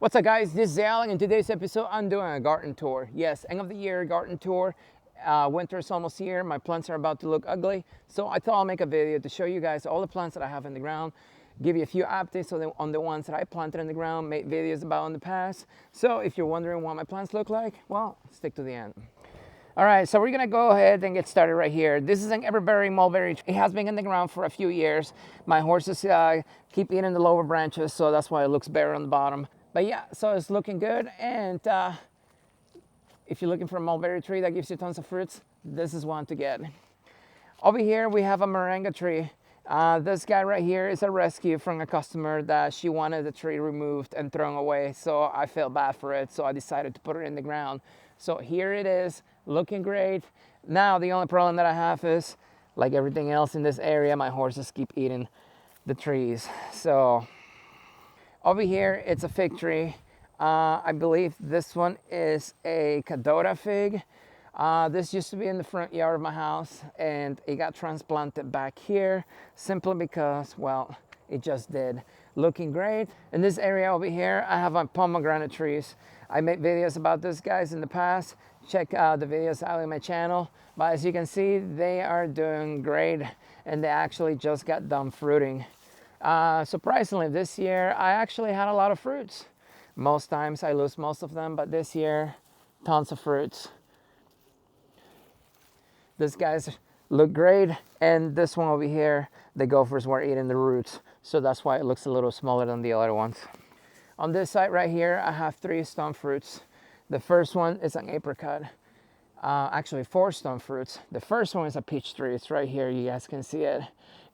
What's up guys, this is Al. In today's episode I'm doing a garden tour. Yes, end of the year garden tour. Winter is almost here, my plants are about to look ugly, so I thought I'll make a video to show you guys all the plants that I have in the ground, give you a few updates on the ones that I planted in the ground, made videos about in the past. So if you're wondering what my plants look like, well, stick to the end. All right, so we're gonna go ahead and get started right here. This is an everberry mulberry. It has been in the ground for a few years. My horses keep eating the lower branches, so that's why it looks bare on the bottom. But yeah, so it's looking good. And if you're looking for a mulberry tree that gives you tons of fruits, this is one to get. Over here, we have a moringa tree. This guy right here is a rescue from a customer that she wanted the tree removed and thrown away. So I felt bad for it, so I decided to put it in the ground. So here it is, looking great. Now, the only problem that I have is, like everything else in this area, my horses keep eating the trees. So over here, it's a fig tree. I believe this one is a Cadota fig. This used to be in the front yard of my house and it got transplanted back here simply because, well, it just did. Looking great. In this area over here, I have my pomegranate trees. I made videos about these guys in the past. Check out the videos out on my channel. But as you can see, they are doing great and they actually just got done fruiting. Surprisingly, this year I actually had a lot of fruits. Most times I lose most of them, but this year, tons of fruits. These guys look great, and this one over here, the gophers were eating the roots, so that's why it looks a little smaller than the other ones. On this side right here, I have 3 stone fruits. The first one is an apricot. Actually 4 stone fruits. The first one is a peach tree. It's right here, you guys can see it.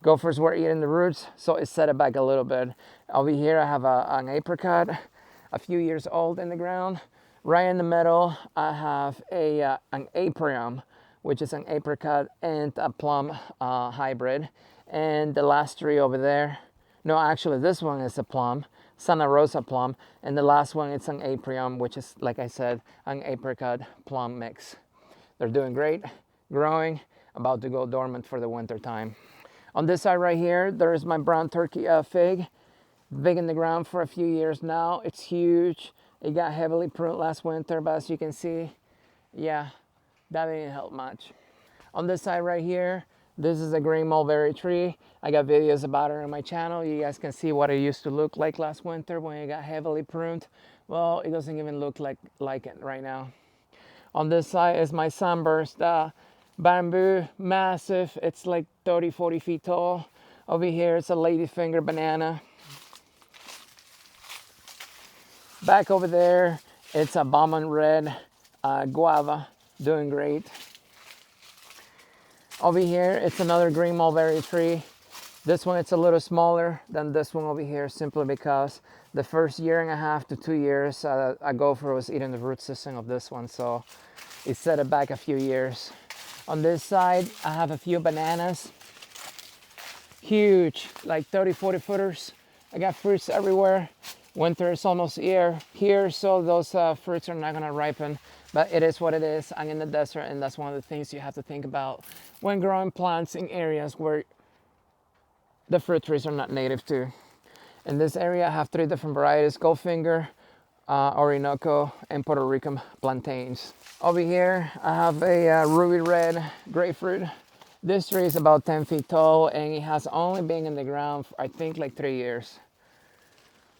Gophers were eating the roots, so it set it back a little bit. Over here I have an apricot, a few years old in the ground. Right in the middle I have an aprium, which is an apricot and a plum hybrid. And the last tree over there, no, actually this one is a plum, Santa Rosa plum, and the last one it's an aprium, which is, like I said, an apricot plum mix. They're doing great, growing, about to go dormant for the winter time. On this side right here, there is my brown turkey fig. Big in the ground for a few years now. It's huge. It got heavily pruned last winter, but as you can see, yeah, that didn't help much. On this side right here, this is a green mulberry tree. I got videos about it on my channel. You guys can see what it used to look like last winter when it got heavily pruned. Well, it doesn't even look like it right now. On this side is my sunburst bamboo, massive. It's like 30-40 feet tall. Over here it's a ladyfinger banana. Back over there it's a Bowman red guava, doing great. Over here it's another green mulberry tree. This one it's a little smaller than this one over here, simply because the first 1.5 to 2 years a gopher was eating the root system of this one, so it set it back a few years. On this side I have a few bananas, huge, like 30-40 footers. I got fruits everywhere. Winter is almost here, so those fruits are not gonna ripen, but it is what it is. I'm in the desert, and that's one of the things you have to think about when growing plants in areas where the fruit trees are not native to. In this area I have 3 different varieties: Goldfinger, Orinoco, and Puerto Rican plantains. Over here I have a ruby red grapefruit. This tree is about 10 feet tall and it has only been in the ground for, I think, like 3 years.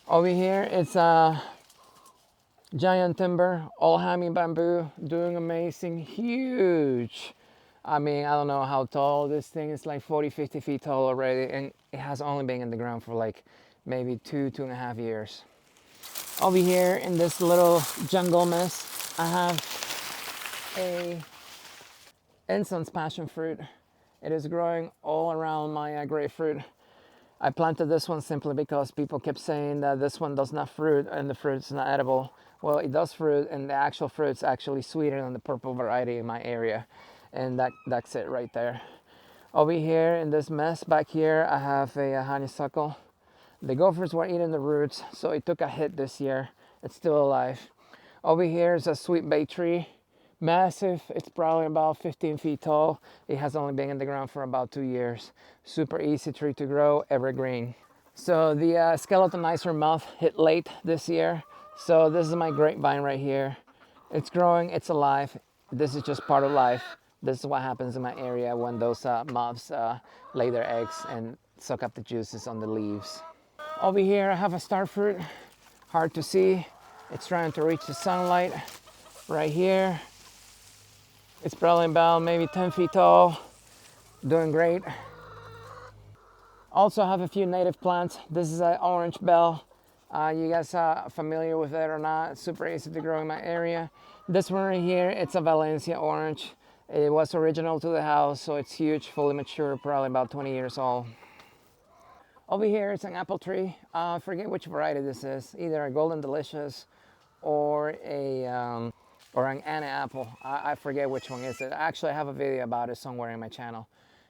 Over here it's a giant timber, all hammy bamboo, doing amazing, huge. I mean, I don't know how tall this thing is, like 40-50 feet tall already, and it has only been in the ground for like maybe 2.5 years. Over here in this little jungle mess, I have a incense passion fruit. It is growing all around my grapefruit. I planted this one simply because people kept saying that this one does not fruit and the fruit's not edible. Well, it does fruit, and the actual fruit's actually sweeter than the purple variety in my area. And that's it right there. Over here in this mess back here, I have a honeysuckle. The gophers were eating the roots, so it took a hit this year. It's still alive. Over here is a sweet bay tree. Massive, it's probably about 15 feet tall. It has only been in the ground for about 2 years. Super easy tree to grow, evergreen. So the skeletonizer moth hit late this year, So this is my grapevine right here. It's growing, it's alive. This is just part of life. This is what happens in my area when those moths lay their eggs and suck up the juices on the leaves. Over here I have a star fruit, hard to see. It's trying to reach the sunlight right here. It's probably about maybe 10 feet tall, doing great. Also have a few native plants. This is an orange bell. You guys are familiar with it or not? It's super easy to grow in my area. This one right here, it's a Valencia orange. It was original to the house, so it's huge, fully mature, probably about 20 years old. Over here, it's an apple tree. I forget which variety this is. Either a Golden Delicious or an Anna apple. I forget which one is it. Actually, I have a video about it somewhere in my channel.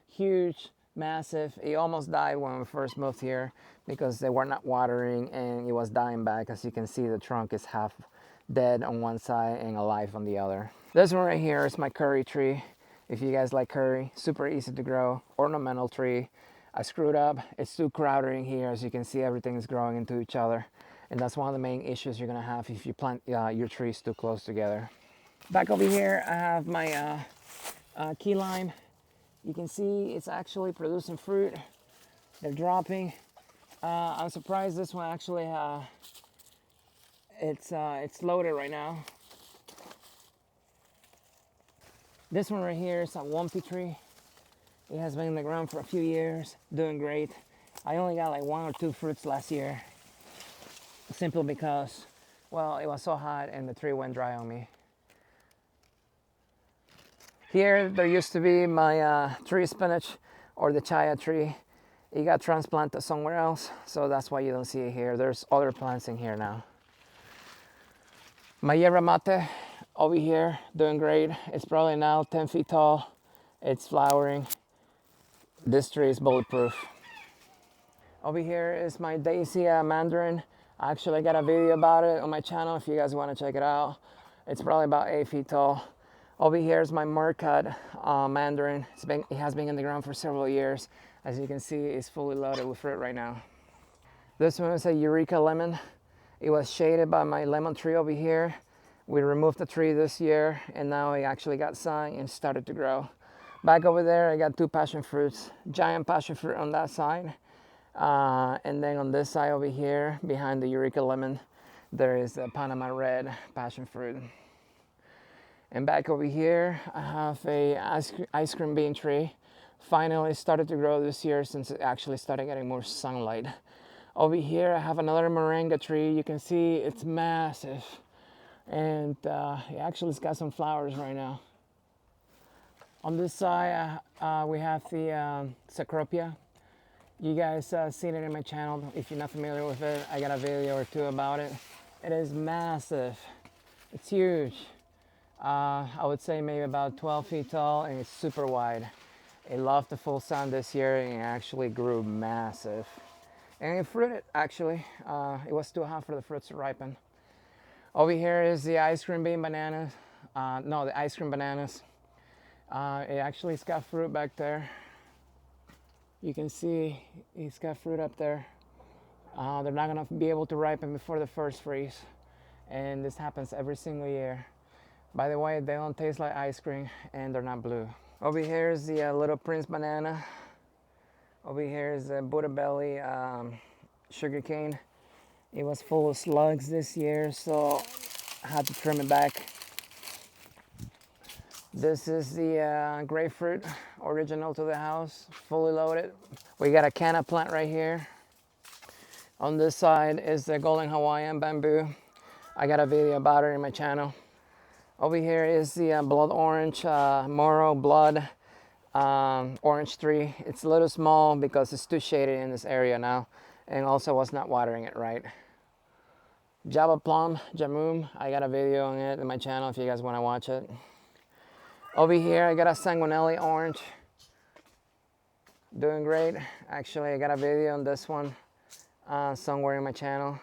Huge, massive. It almost died when we first moved here because they were not watering and it was dying back. As you can see, the trunk is half dead on one side and alive on the other. This one right here is my curry tree. If you guys like curry, super easy to grow, ornamental tree. I screwed up. It's too crowded in here. As you can see, everything is growing into each other. And that's one of the main issues you're gonna have if you plant your trees too close together. Back over here, I have my key lime. You can see it's actually producing fruit. They're dropping. I'm surprised this one actually, it's loaded right now. This one right here is a Wumpy tree. It has been in the ground for a few years, doing great. I only got like 1 or 2 fruits last year, simply because, well, it was so hot and the tree went dry on me. Here, there used to be my tree spinach or the chaya tree. It got transplanted somewhere else, so that's why you don't see it here. There's other plants in here now. My yerba mate over here, doing great. It's probably now 10 feet tall. It's flowering. This tree is bulletproof. Over here is my daisy mandarin. I actually got a video about it on my channel if you guys want to check it out. It's probably about 8 feet tall. Over here is my Murcad mandarin. It has been in the ground for several years. As you can see, it's fully loaded with fruit right now. This one is a Eureka lemon. It was shaded by my lemon tree over here. We removed the tree this year and now it actually got sun and started to grow. Back over there, I got 2 passion fruits, giant passion fruit on that side. And then on this side over here, behind the Eureka lemon, there is a Panama red passion fruit. And back over here, I have a ice cream bean tree. Finally started to grow this year since it actually started getting more sunlight. Over here, I have another moringa tree. You can see it's massive. And it actually has got some flowers right now. On this side, we have the Cecropia. You guys seen it in my channel. If you're not familiar with it, I got a video or 2 about it. It is massive. It's huge. I would say maybe about 12 feet tall and it's super wide. It loved the full sun this year and it actually grew massive. And it fruited actually. It was too hot for the fruits to ripen. Over here is the ice cream bean bananas. The ice cream bananas. It actually's got fruit back there. You can see it's got fruit up there. They're not gonna be able to ripen before the first freeze. And this happens every single year. By the way, they don't taste like ice cream and they're not blue. Over here is the Little Prince banana. Over here is the Buddha belly sugar cane. It was full of slugs this year, so I had to trim it back. This is the grapefruit, original to the house, fully loaded. We got a canna plant right here. On this side is the golden Hawaiian bamboo. I got a video about it in my channel. Over here is the blood orange, Moro blood orange tree. It's a little small because it's too shaded in this area now, and also was not watering it right. Java plum, Jamum, I got a video on it in my channel if you guys want to watch it. Over here I got a Sanguinelli orange, doing great. Actually, I got a video on this one somewhere in my channel.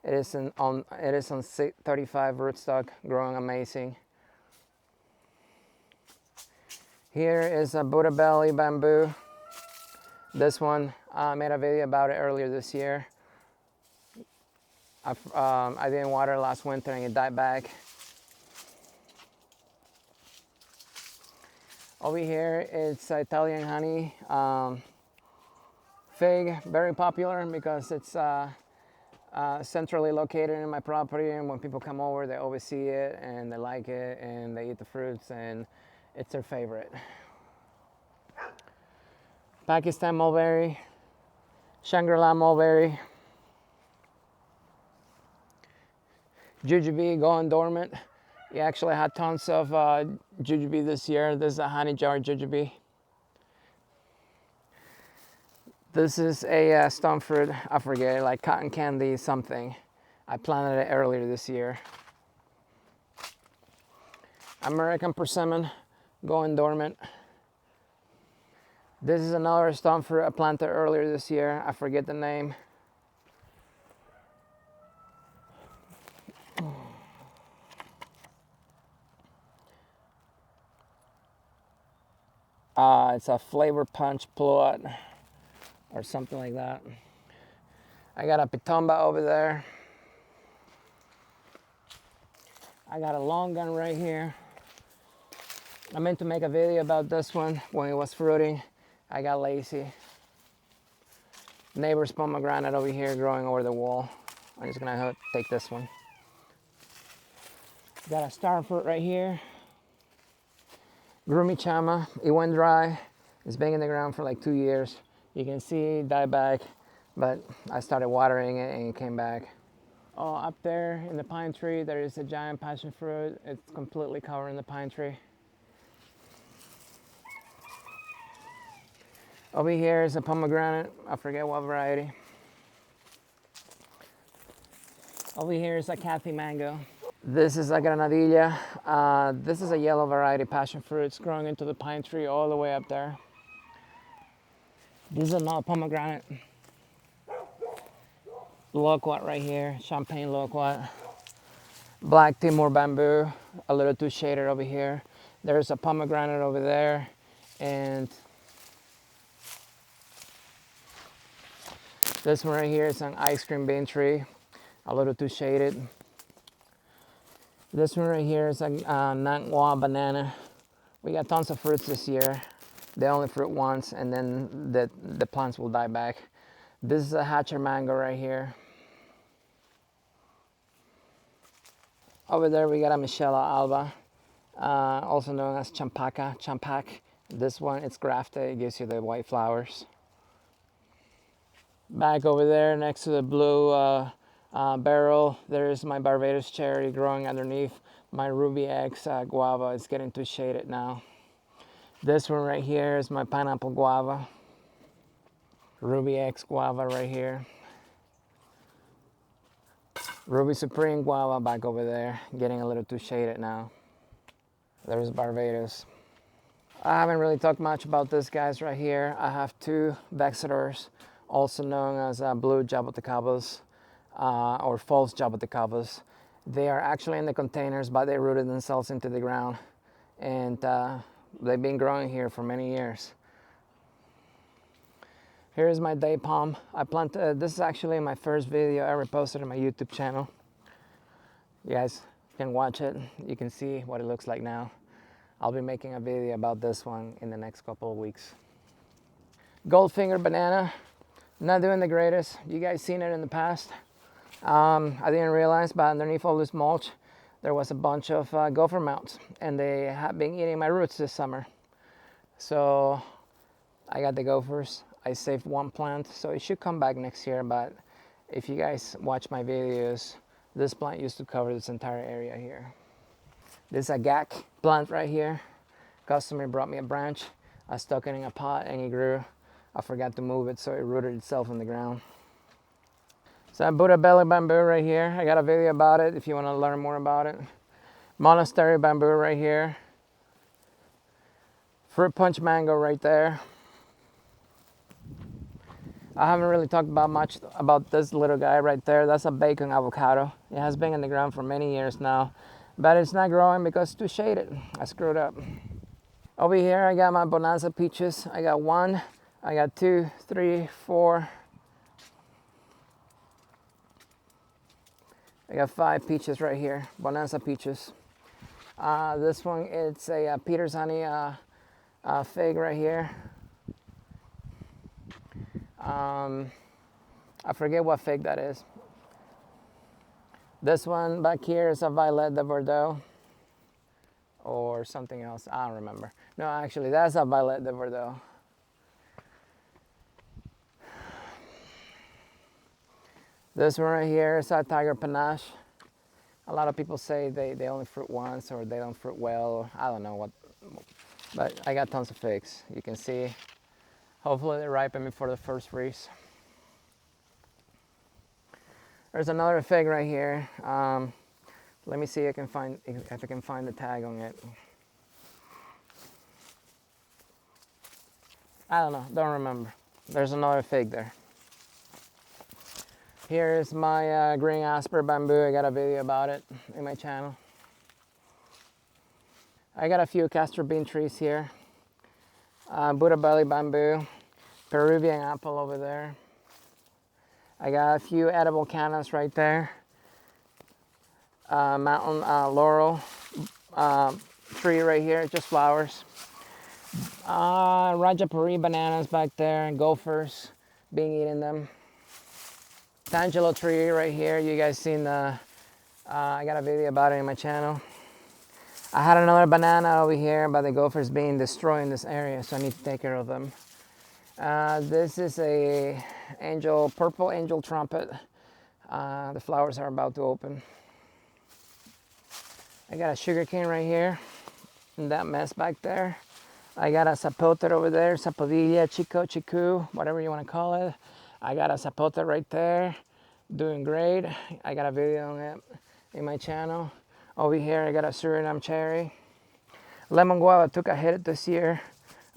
It is on 35 rootstock, growing amazing. Here is a Buddha belly bamboo. This one, I made a video about it earlier this year. I didn't water last winter and it died back. Over here it's Italian honey fig, very popular because it's centrally located in my property, and when people come over they always see it and they like it and they eat the fruits and it's their favorite. Pakistan mulberry, Shangri-La mulberry, jujube going dormant. We actually had tons of jujube this year. This is a honey jar jujube. This is a stone fruit, I forget, like cotton candy something. I planted it earlier this year. American persimmon going dormant. This is another stone fruit I planted earlier this year. I forget the name. It's a flavor punch plot or something like that. I got a pitomba over there. I got a long gun right here. I meant to make a video about this one when it was fruiting. I got lazy. Neighbor's pomegranate over here growing over the wall. I'm just gonna take this one. Got a star fruit right here. Grumi chama, it went dry. It's been in the ground for like 2 years. You can see it died back, but I started watering it and it came back. Oh, up there in the pine tree, there is a giant passion fruit. It's completely covered in the pine tree. Over here is a pomegranate. I forget what variety. Over here is a Kathy mango. This is a granadilla. This is a yellow variety passion fruit. It's growing into the pine tree all the way up there. This is another pomegranate. Loquat right here, champagne loquat. Black Timor bamboo, a little too shaded over here. There's a pomegranate over there, and this one right here is an ice cream bean tree, a little too shaded. This one right here is a Nangwa banana. We got tons of fruits this year. They only fruit once and then the plants will die back. This is a Hatcher mango right here. Over there we got a Michela alba, also known as champak. This one, it's grafted, it gives you the white flowers. Back over there next to the blue barrel, there's my Barbados cherry growing underneath my Ruby X guava. It's getting too shaded now. This one right here is my pineapple guava. Ruby X guava right here. Ruby Supreme guava back over there, getting a little too shaded now. There's Barbados. I haven't really talked much about this guys right here. I have two vexillars, also known as blue jaboticabas or false jaboticabas. They are actually in the containers, but they rooted themselves into the ground, and they've been growing here for many years. Here's my day palm. I planted, this is actually my first video I ever posted on my YouTube channel. You guys can watch it. You can see what it looks like now. I'll be making a video about this one in the next couple of weeks. Goldfinger banana, not doing the greatest. You guys seen it in the past. I didn't realize, but underneath all this mulch, there was a bunch of gopher mounts, and they have been eating my roots this summer. So I got the gophers. I saved one plant, so it should come back next year, but if you guys watch my videos, this plant used to cover this entire area here. This is a gack plant right here. Customer brought me a branch. I stuck it in a pot and it grew. I forgot to move it, so it rooted itself in the ground. So I Buddha belly bamboo right here. I got a video about it if you want to learn more about it. Monastery bamboo right here. Fruit punch mango right there. I haven't really talked about much about this little guy right there. That's a bacon avocado. It has been in the ground for many years now, but it's not growing because it's too shaded. I screwed up. Over here I got my Bonanza peaches. I got one, I got two, three, four, I got 5 peaches right here, Bonanza peaches. This one, it's a Peter's Honey fig right here. I forget what fig that is. This one back here is a Violet de Bordeaux or something else. I don't remember. No, actually, that's a Violet de Bordeaux. This one right here is a Tiger Panache. A lot of people say they only fruit once or they don't fruit well. I don't know what, but I got tons of figs. You can see. Hopefully they ripen before the first freeze. There's another fig right here. Let me see if I can find the tag on it. I don't know, don't remember. There's another fig there. Here is my green asper bamboo. I got a video about it in my channel. I got a few castor bean trees here. Buddha belly bamboo, Peruvian apple over there. I got a few edible cannas right there. Mountain laurel tree right here, just flowers. Rajapuri bananas back there and gophers being eaten them. Tangelo tree right here. You guys seen the, I got a video about it in my channel. I had another banana over here, but the gophers being destroying this area, so I need to take care of them. This is a purple angel trumpet. The flowers are about to open. I got a sugar cane right here, in that mess back there. I got a zapote over there, zapodilla, chiku, whatever you want to call it. I got a zapote right there, doing great. I got a video on it in my channel. Over here, I got a Suriname cherry. Lemon guava took a hit this year.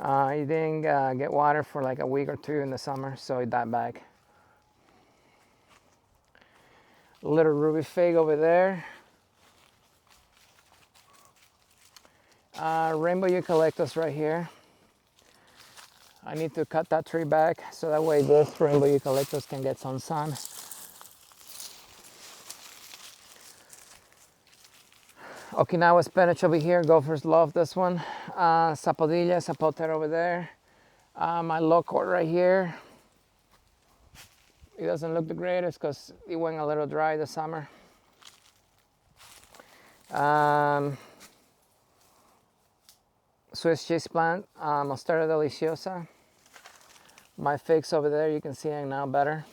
It didn't get water for like a week or 2 in the summer, so it died back. Little ruby fig over there. Rainbow eucalyptus right here. I need to cut that tree back so that way this rainbow eucalyptus can get some sun. Okinawa spinach over here, gophers love this one. Zapodilla, zapote over there. My locust right here. It doesn't look the greatest because it went a little dry this summer. Swiss cheese plant, Mostarda deliciosa. My figs over there, you can see them now better.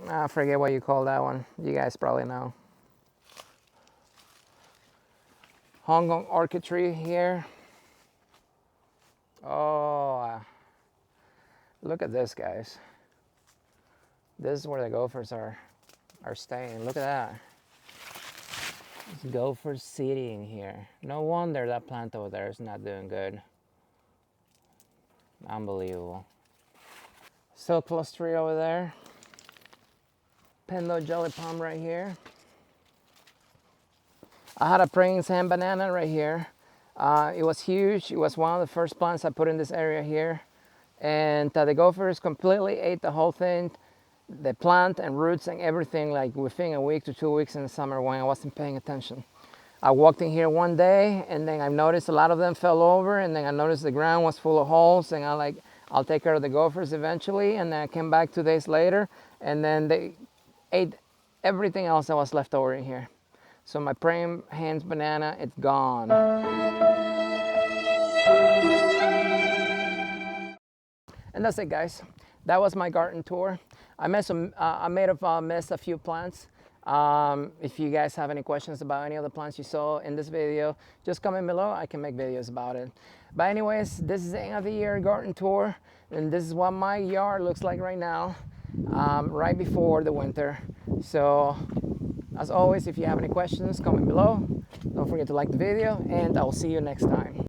I forget what you call that one. You guys probably know. Hong Kong orchid tree here. Oh, look at this, guys. This is where the gophers are staying. Look at that. There's gophers sitting here. No wonder that plant over there is not doing good. Unbelievable. Silk tree over there. Pendo jelly palm right here. I had a praying sand banana right here. It was huge. It was one of the first plants I put in this area here. And the gophers completely ate the whole thing. The plant and roots and everything, like within a week to 2 weeks in the summer when I wasn't paying attention. I walked in here one day and then I noticed a lot of them fell over, and then I noticed the ground was full of holes, and I'll take care of the gophers eventually. And then I came back 2 days later and then they ate everything else that was left over in here. So my praying hands banana, it's gone. And that's it, guys. That was my garden tour. I may have missed a few plants. If you guys have any questions about any of the plants you saw in this video, just comment below. I can make videos about it. But anyways, this is the end of the year garden tour, and this is what my yard looks like right now, right before the winter. So as always, if you have any questions, comment below. Don't forget to like the video, and I'll see you next time.